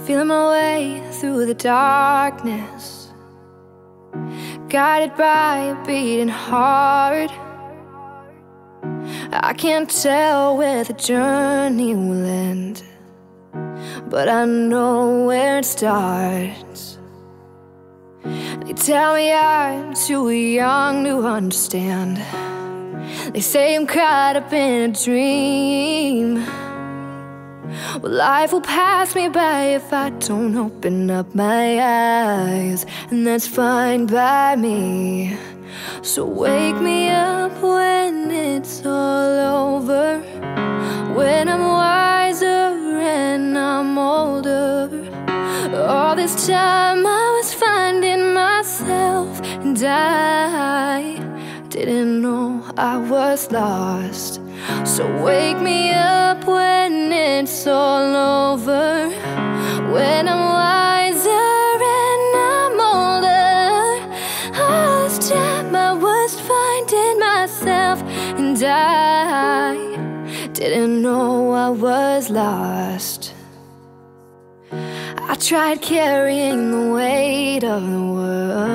feeling my way through the darkness, guided by a beating heart. I can't tell where the journey will end, but I know where it starts. They tell me I'm too young to understand. They say I'm caught up in a dream. Well, life will pass me by if I don't open up my eyes, and that's fine by me. So wake me up when it's all over, when I'm wiser and I'm older. All this time I was finding myself, and I didn't know I was lost. So wake me up when it's all over, when I'm wiser and I'm older. All this time I was finding myself, and I didn't know I was lost. I tried carrying the weight of the world.